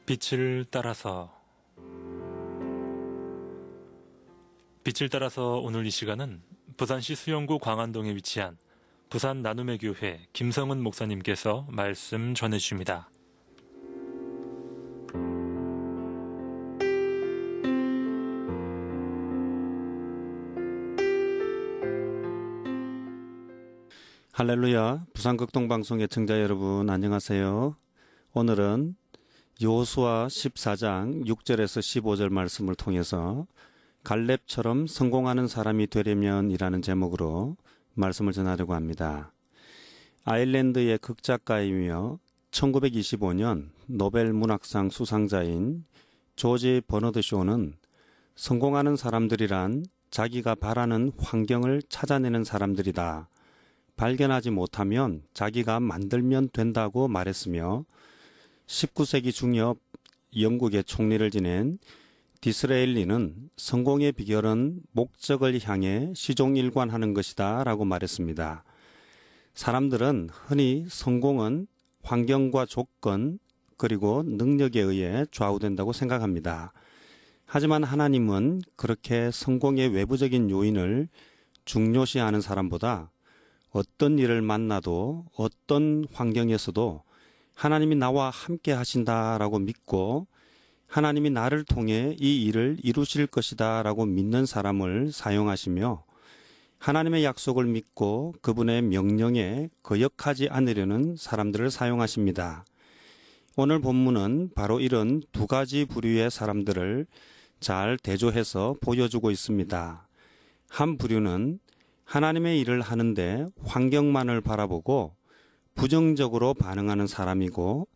빛을 따라서 오늘 이 시간은 부산시 수영구 광안동에 위치한 부산 나눔의 교회 김성은 목사님께서 말씀 전해주십니다. 할렐루야, 부산극동방송 애청자 여러분 안녕하세요. 오늘은 여호수아 14장 6절에서 15절 말씀을 통해서 갈렙처럼 성공하는 사람이 되려면 이라는 제목으로 말씀을 전하려고 합니다. 아일랜드의 극작가이며 1925년 노벨 문학상 수상자인 조지 버너드 쇼는 성공하는 사람들이란 자기가 바라는 환경을 찾아내는 사람들이다. 발견하지 못하면 자기가 만들면 된다고 말했으며 19세기 중엽 영국의 총리를 지낸 디스레일리는 성공의 비결은 목적을 향해 시종일관하는 것이다 라고 말했습니다. 사람들은 흔히 성공은 환경과 조건 그리고 능력에 의해 좌우된다고 생각합니다. 하지만 하나님은 그렇게 성공의 외부적인 요인을 중요시하는 사람보다 어떤 일을 만나도 어떤 환경에서도 하나님이 나와 함께 하신다라고 믿고 하나님이 나를 통해 이 일을 이루실 것이다 라고 믿는 사람을 사용하시며 하나님의 약속을 믿고 그분의 명령에 거역하지 않으려는 사람들을 사용하십니다. 오늘 본문은 바로 이런 두 가지 부류의 사람들을 잘 대조해서 보여주고 있습니다. 한 부류는 하나님의 일을 하는데 환경만을 바라보고 부정적으로 반응하는 사람이고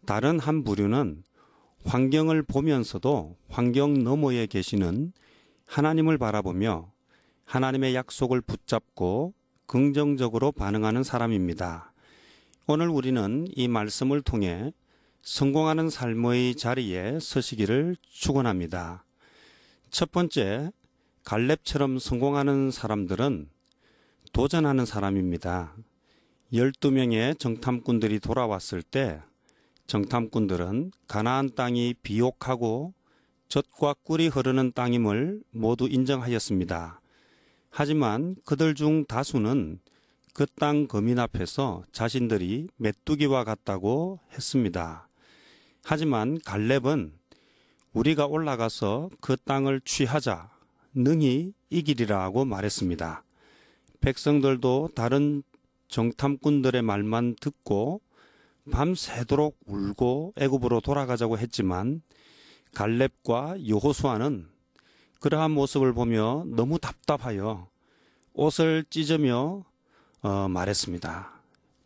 다른 한 부류는 환경을 보면서도 환경 너머에 계시는 하나님을 바라보며 하나님의 약속을 붙잡고 긍정적으로 반응하는 사람입니다. 오늘 우리는 이 말씀을 통해 성공하는 삶의 자리에 서시기를 축원합니다. 첫 번째, 갈렙처럼 성공하는 사람들은 도전하는 사람입니다. 12명의 정탐꾼들이 돌아왔을 때 정탐꾼들은 가나안 땅이 비옥하고 젖과 꿀이 흐르는 땅임을 모두 인정하였습니다. 하지만 그들 중 다수는 그 땅 거민 앞에서 자신들이 메뚜기와 같다고 했습니다. 하지만 갈렙은 우리가 올라가서 그 땅을 취하자 능히 이기리라고 말했습니다. 백성들도 다른 정탐꾼들의 말만 듣고 밤새도록 울고 애굽으로 돌아가자고 했지만 갈렙과 여호수아는 그러한 모습을 보며 너무 답답하여 옷을 찢으며 말했습니다.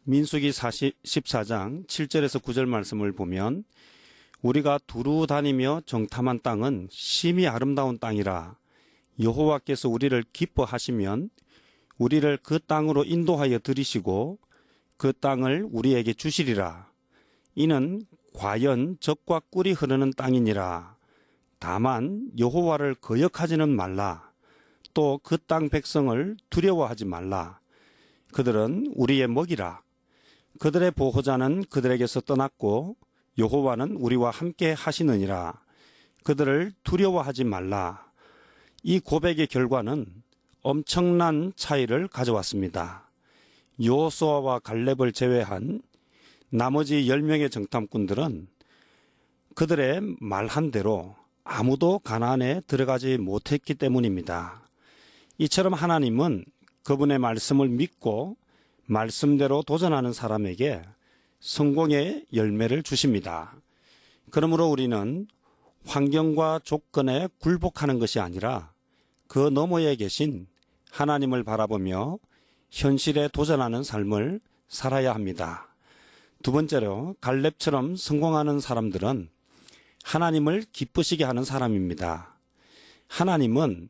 민수기 14장 7절에서 9절 말씀을 보면 우리가 두루 다니며 정탐한 땅은 심히 아름다운 땅이라 여호와께서 우리를 기뻐하시면 우리를 그 땅으로 인도하여 들이시고 그 땅을 우리에게 주시리라. 이는 과연 젖과 꿀이 흐르는 땅이니라. 다만 여호와를 거역하지는 말라. 또 그 땅 백성을 두려워하지 말라. 그들은 우리의 먹이라. 그들의 보호자는 그들에게서 떠났고 여호와는 우리와 함께 하시느니라. 그들을 두려워하지 말라. 이 고백의 결과는 엄청난 차이를 가져왔습니다. 여호수아와 갈렙을 제외한 나머지 10명의 정탐꾼들은 그들의 말한 대로 아무도 가나안에 들어가지 못했기 때문입니다. 이처럼 하나님은 그분의 말씀을 믿고 말씀대로 도전하는 사람에게 성공의 열매를 주십니다. 그러므로 우리는 환경과 조건에 굴복하는 것이 아니라 그 너머에 계신 하나님을 바라보며 현실에 도전하는 삶을 살아야 합니다. 두 번째로 갈렙처럼 성공하는 사람들은 하나님을 기쁘시게 하는 사람입니다. 하나님은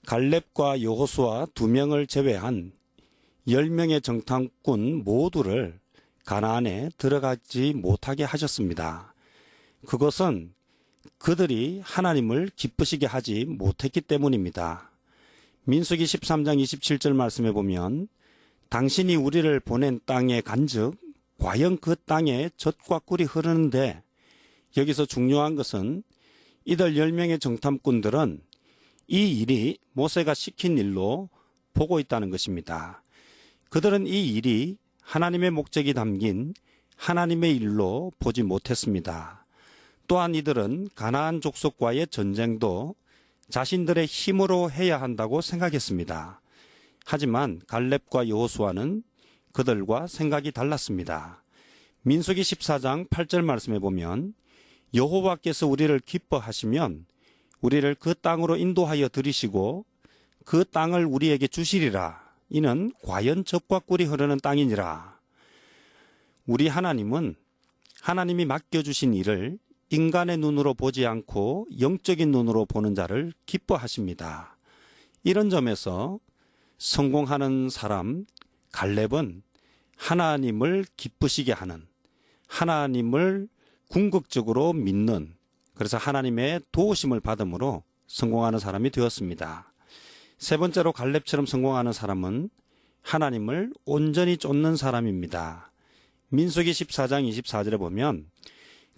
갈렙과 여호수아 2명을 제외한 10명의 정탐꾼 모두를 가나안에 들어가지 못하게 하셨습니다. 그것은 그들이 하나님을 기쁘시게 하지 못했기 때문입니다. 민수기 13장 27절 말씀에 보면 당신이 우리를 보낸 땅에 간즉 과연 그 땅에 젖과 꿀이 흐르는데 여기서 중요한 것은 이들 10명의 정탐꾼들은 이 일이 모세가 시킨 일로 보고 있다는 것입니다. 그들은 이 일이 하나님의 목적이 담긴 하나님의 일로 보지 못했습니다. 또한 이들은 가나안 족속과의 전쟁도 자신들의 힘으로 해야 한다고 생각했습니다. 하지만 갈렙과 여호수아는 그들과 생각이 달랐습니다. 민수기 14장 8절 말씀에 보면 여호와께서 우리를 기뻐하시면 우리를 그 땅으로 인도하여 들이시고 그 땅을 우리에게 주시리라. 이는 과연 젖과 꿀이 흐르는 땅이니라. 우리 하나님은 하나님이 맡겨주신 일을 인간의 눈으로 보지 않고 영적인 눈으로 보는 자를 기뻐하십니다. 이런 점에서 성공하는 사람 갈렙은 하나님을 기쁘시게 하는, 하나님을 궁극적으로 믿는, 그래서 하나님의 도우심을 받음으로 성공하는 사람이 되었습니다. 세 번째로 갈렙처럼 성공하는 사람은 하나님을 온전히 쫓는 사람입니다. 민수기 14장 24절에 보면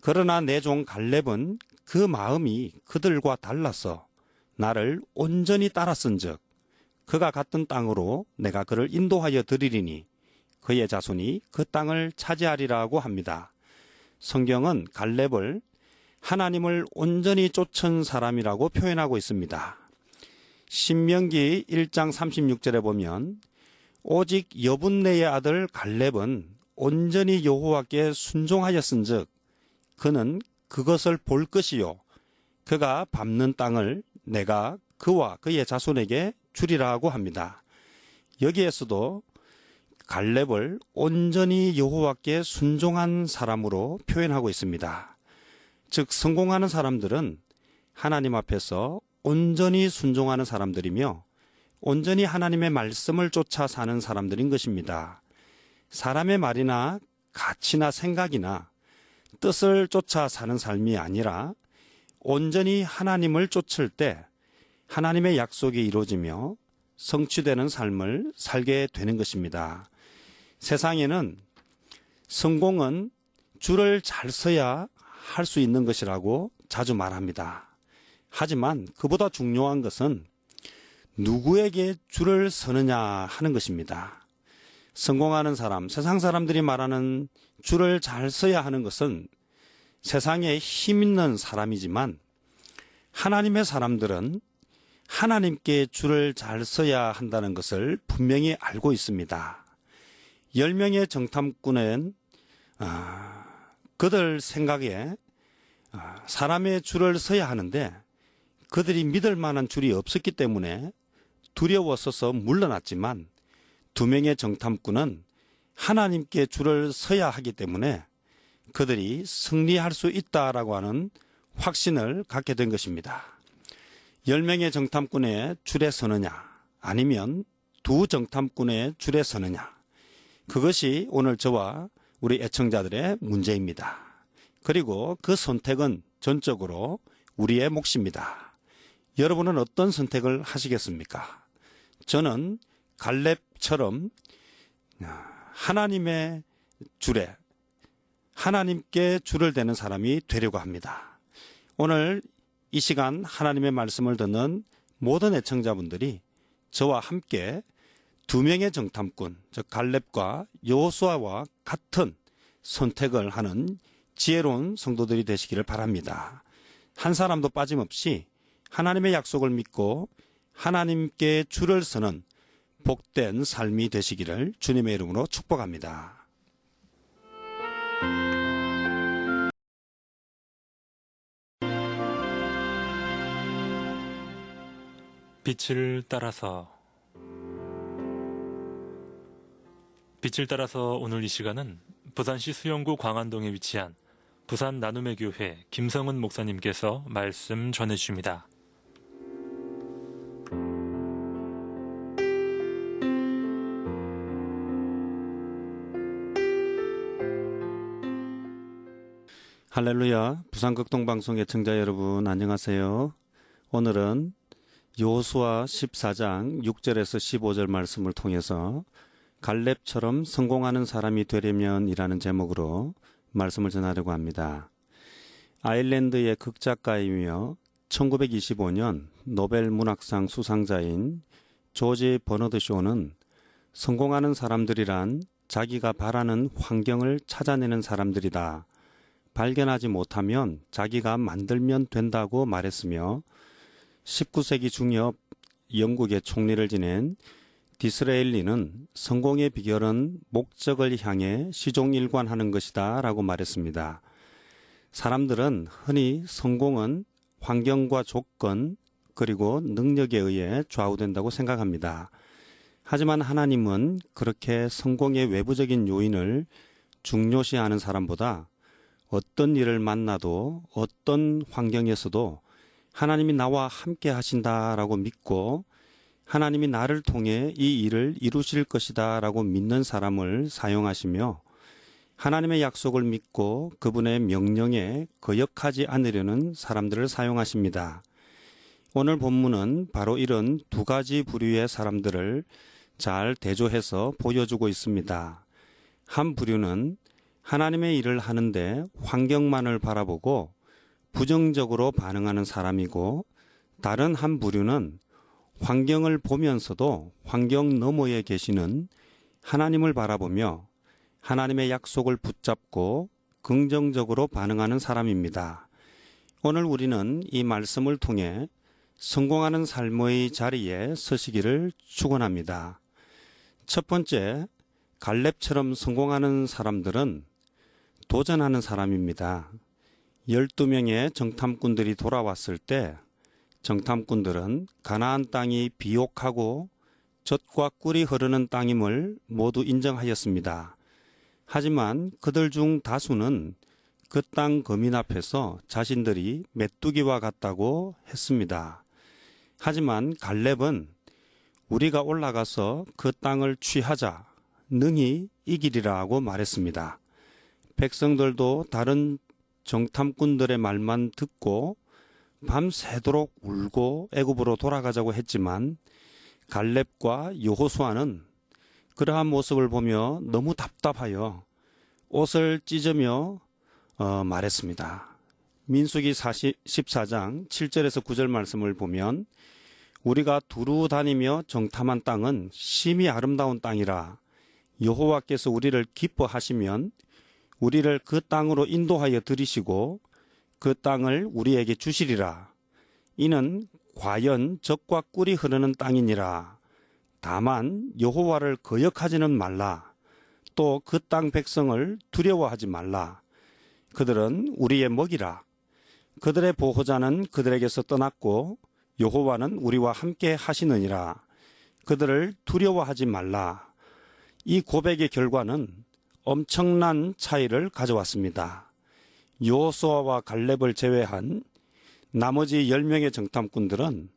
그러나 내 종 갈렙은 그 마음이 그들과 달라서 나를 온전히 따랐은즉 그가 갔던 땅으로 내가 그를 인도하여 드리리니 그의 자손이 그 땅을 차지하리라고 합니다. 성경은 갈렙을 하나님을 온전히 쫓은 사람이라고 표현하고 있습니다. 신명기 1장 36절에 보면 오직 여분네의 아들 갈렙은 온전히 여호와께 순종하였은즉 그는 그것을 볼 것이요 그가 밟는 땅을 내가 그와 그의 자손에게 주리라고 합니다. 여기에서도 갈렙을 온전히 여호와께 순종한 사람으로 표현하고 있습니다. 즉 성공하는 사람들은 하나님 앞에서 온전히 순종하는 사람들이며 온전히 하나님의 말씀을 쫓아 사는 사람들인 것입니다. 사람의 말이나 가치나 생각이나 뜻을 쫓아 사는 삶이 아니라 온전히 하나님을 쫓을 때 하나님의 약속이 이루어지며 성취되는 삶을 살게 되는 것입니다. 세상에는 성공은 줄을 잘 서야 할 수 있는 것이라고 자주 말합니다. 하지만 그보다 중요한 것은 누구에게 줄을 서느냐 하는 것입니다. 성공하는 사람, 세상 사람들이 말하는 줄을 잘 서야 하는 것은 세상에 힘 있는 사람이지만 하나님의 사람들은 하나님께 줄을 잘 서야 한다는 것을 분명히 알고 있습니다. 10명의 정탐꾼은 그들 생각에 사람의 줄을 서야 하는데 그들이 믿을 만한 줄이 없었기 때문에 두려웠어서 물러났지만 2명의 정탐꾼은 하나님께 줄을 서야 하기 때문에 그들이 승리할 수 있다라고 하는 확신을 갖게 된 것입니다. 10명의 정탐꾼의 줄에 서느냐 아니면 2 정탐꾼의 줄에 서느냐, 그것이 오늘 저와 우리 애청자들의 문제입니다. 그리고 그 선택은 전적으로 우리의 몫입니다. 여러분은 어떤 선택을 하시겠습니까? 저는 갈렙처럼 하나님의 줄에 하나님께 줄을 대는 사람이 되려고 합니다. 오늘 이 시간 하나님의 말씀을 듣는 모든 애청자분들이 저와 함께 2명의 정탐꾼, 즉 갈렙과 여호수아와 같은 선택을 하는 지혜로운 성도들이 되시기를 바랍니다. 한 사람도 빠짐없이 하나님의 약속을 믿고 하나님께 줄을 서는 복된 삶이 되시기를 주님의 이름으로 축복합니다. 빛을 따라서 오늘 이 시간은 부산시 수영구 광안동에 위치한 부산 나눔의 교회 김성은 목사님께서 말씀 전해주십니다. 할렐루야, 부산극동방송 애청자 여러분 안녕하세요. 오늘은 여호수아 14장 6절에서 15절 말씀을 통해서 갈렙처럼 성공하는 사람이 되려면 이라는 제목으로 말씀을 전하려고 합니다. 아일랜드의 극작가이며 1925년 노벨 문학상 수상자인 조지 버너드 쇼는 성공하는 사람들이란 자기가 바라는 환경을 찾아내는 사람들이다. 발견하지 못하면 자기가 만들면 된다고 말했으며 19세기 중엽 영국의 총리를 지낸 디스레일리는 성공의 비결은 목적을 향해 시종일관하는 것이다 라고 말했습니다. 사람들은 흔히 성공은 환경과 조건 그리고 능력에 의해 좌우된다고 생각합니다. 하지만 하나님은 그렇게 성공의 외부적인 요인을 중요시하는 사람보다 어떤 일을 만나도 어떤 환경에서도 하나님이 나와 함께 하신다라고 믿고 하나님이 나를 통해 이 일을 이루실 것이다 라고 믿는 사람을 사용하시며 하나님의 약속을 믿고 그분의 명령에 거역하지 않으려는 사람들을 사용하십니다. 오늘 본문은 바로 이런 두 가지 부류의 사람들을 잘 대조해서 보여주고 있습니다. 한 부류는 하나님의 일을 하는데 환경만을 바라보고 부정적으로 반응하는 사람이고 다른 한 부류는 환경을 보면서도 환경 너머에 계시는 하나님을 바라보며 하나님의 약속을 붙잡고 긍정적으로 반응하는 사람입니다. 오늘 우리는 이 말씀을 통해 성공하는 삶의 자리에 서시기를 축원합니다. 첫 번째, 갈렙처럼 성공하는 사람들은 도전하는 사람입니다. 12명의 정탐꾼들이 돌아왔을 때 정탐꾼들은 가나안 땅이 비옥하고 젖과 꿀이 흐르는 땅임을 모두 인정하였습니다. 하지만 그들 중 다수는 그 땅 거민 앞에서 자신들이 메뚜기와 같다고 했습니다. 하지만 갈렙은 우리가 올라가서 그 땅을 취하자 능히 이기리라고 말했습니다. 백성들도 다른 정탐꾼들의 말만 듣고 밤새도록 울고 애굽으로 돌아가자고 했지만 갈렙과 여호수아는 그러한 모습을 보며 너무 답답하여 옷을 찢으며 말했습니다. 민수기 14장 7절에서 9절 말씀을 보면 우리가 두루 다니며 정탐한 땅은 심히 아름다운 땅이라 여호와께서 우리를 기뻐하시면 우리를 그 땅으로 인도하여 들이시고 그 땅을 우리에게 주시리라. 이는 과연 젖과 꿀이 흐르는 땅이니라. 다만 여호와를 거역하지는 말라. 또 그 땅 백성을 두려워하지 말라. 그들은 우리의 먹이라. 그들의 보호자는 그들에게서 떠났고 여호와는 우리와 함께 하시느니라. 그들을 두려워하지 말라. 이 고백의 결과는 엄청난 차이를 가져왔습니다. 여호수아와 갈렙을 제외한 나머지 10명의 정탐꾼들은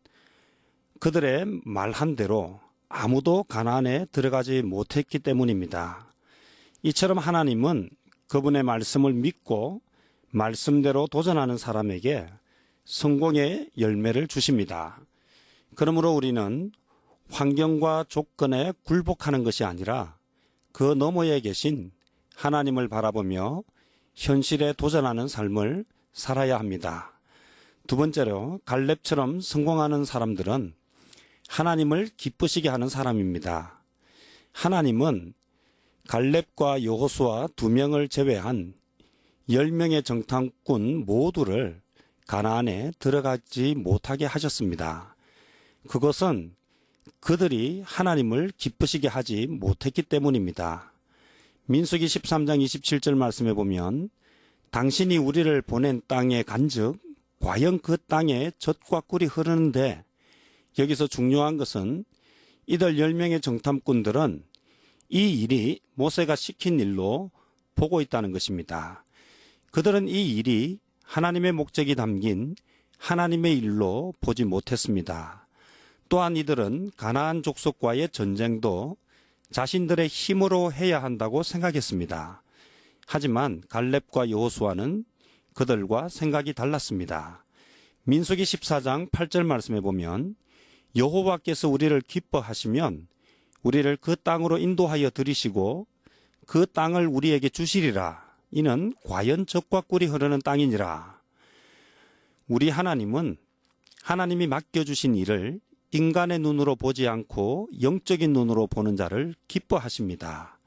그들의 말한 대로 아무도 가나안에 들어가지 못했기 때문입니다. 이처럼 하나님은 그분의 말씀을 믿고 말씀대로 도전하는 사람에게 성공의 열매를 주십니다. 그러므로 우리는 환경과 조건에 굴복하는 것이 아니라 그 너머에 계신 하나님을 바라보며 현실에 도전하는 삶을 살아야 합니다. 두 번째로 갈렙처럼 성공하는 사람들은 하나님을 기쁘시게 하는 사람입니다. 하나님은 갈렙과 여호수아 2명을 제외한 10명의 정탐꾼 모두를 가나안에 들어가지 못하게 하셨습니다. 그것은 그들이 하나님을 기쁘시게 하지 못했기 때문입니다. 민수기 13장 27절 말씀에 보면 당신이 우리를 보낸 땅에 간즉 과연 그 땅에 젖과 꿀이 흐르는데, 여기서 중요한 것은 이들 10명의 정탐꾼들은 이 일이 모세가 시킨 일로 보고 있다는 것입니다. 그들은 이 일이 하나님의 목적이 담긴 하나님의 일로 보지 못했습니다. 또한 이들은 가나안 족속과의 전쟁도 자신들의 힘으로 해야 한다고 생각했습니다. 하지만 갈렙과 여호수아는 그들과 생각이 달랐습니다. 민수기 14장 8절 말씀에 보면 여호와께서 우리를 기뻐하시면 우리를 그 땅으로 인도하여 들이시고 그 땅을 우리에게 주시리라. 이는 과연 젖과 꿀이 흐르는 땅이니라. 우리 하나님은 하나님이 맡겨주신 일을 인간의 눈으로 보지 않고 영적인 눈으로 보는 자를 기뻐하십니다.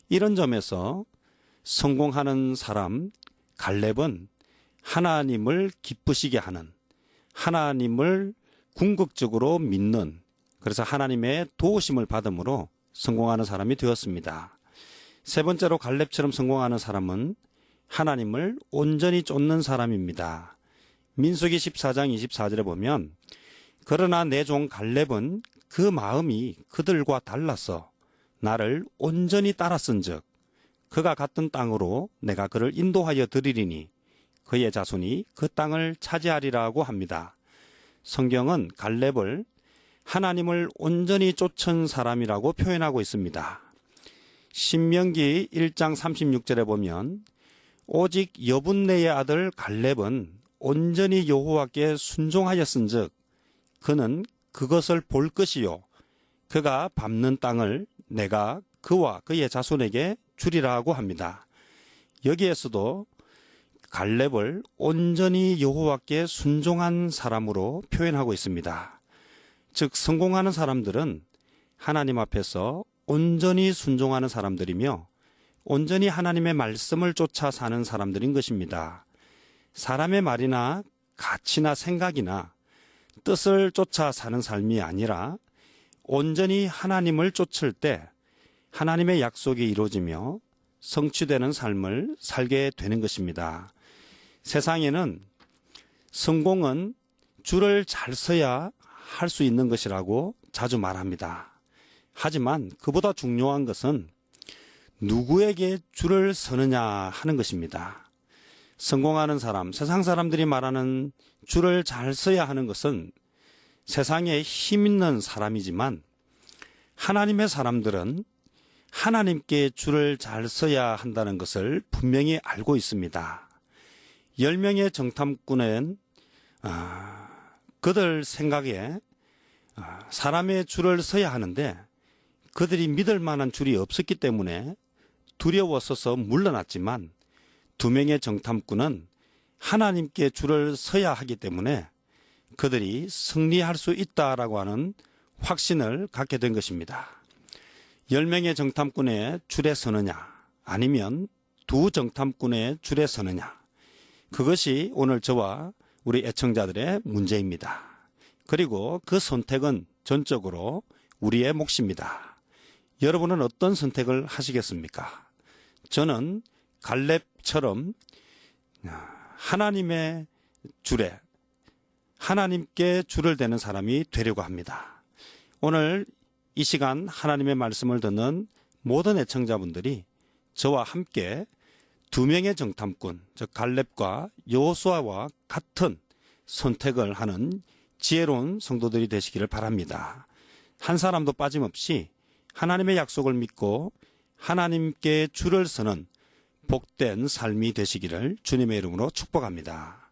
이런 점에서 성공하는 사람 갈렙은 하나님을 기쁘시게 하는, 하나님을 궁극적으로 믿는, 그래서 하나님의 도우심을 받음으로 성공하는 사람이 되었습니다. 세 번째로 갈렙처럼 성공하는 사람은 하나님을 온전히 쫓는 사람입니다. 민수기 14장 24절에 보면 그러나 내 종 갈렙은 그 마음이 그들과 달라서 나를 온전히 따랐은즉 그가 갔던 땅으로 내가 그를 인도하여 드리리니 그의 자손이 그 땅을 차지하리라고 합니다. 성경은 갈렙을 하나님을 온전히 쫓은 사람이라고 표현하고 있습니다. 신명기 1장 36절에 보면 오직 여분네의 아들 갈렙은 온전히 여호와께 순종하였은즉 그는 그것을 볼 것이요 그가 밟는 땅을 내가 그와 그의 자손에게 주리라고 합니다. 여기에서도 갈렙을 온전히 여호와께 순종한 사람으로 표현하고 있습니다. 즉 성공하는 사람들은 하나님 앞에서 온전히 순종하는 사람들이며 온전히 하나님의 말씀을 쫓아 사는 사람들인 것입니다. 사람의 말이나 가치나 생각이나 뜻을 쫓아 사는 삶이 아니라 온전히 하나님을 쫓을 때 하나님의 약속이 이루어지며 성취되는 삶을 살게 되는 것입니다. 세상에는 성공은 줄을 잘 서야 할 수 있는 것이라고 자주 말합니다. 하지만 그보다 중요한 것은 누구에게 줄을 서느냐 하는 것입니다. 성공하는 사람, 세상 사람들이 말하는 줄을 잘 서야 하는 것은 세상에 힘 있는 사람이지만 하나님의 사람들은 하나님께 줄을 잘 서야 한다는 것을 분명히 알고 있습니다. 10명의 정탐꾼은 그들 생각에 사람의 줄을 서야 하는데 그들이 믿을 만한 줄이 없었기 때문에 두려워서서 물러났지만 2명의 정탐꾼은 하나님께 줄을 서야 하기 때문에 그들이 승리할 수 있다라고 하는 확신을 갖게 된 것입니다. 10명의 정탐꾼의 줄에 서느냐 아니면 2 정탐꾼의 줄에 서느냐, 그것이 오늘 저와 우리 애청자들의 문제입니다. 그리고 그 선택은 전적으로 우리의 몫입니다. 여러분은 어떤 선택을 하시겠습니까? 저는 갈렙처럼 하나님의 줄에 하나님께 줄을 대는 사람이 되려고 합니다. 오늘 이 시간 하나님의 말씀을 듣는 모든 애청자분들이 저와 함께 2명의 정탐꾼, 즉 갈렙과 여호수아와 같은 선택을 하는 지혜로운 성도들이 되시기를 바랍니다. 한 사람도 빠짐없이 하나님의 약속을 믿고 하나님께 줄을 서는 복된 삶이 되시기를 주님의 이름으로 축복합니다.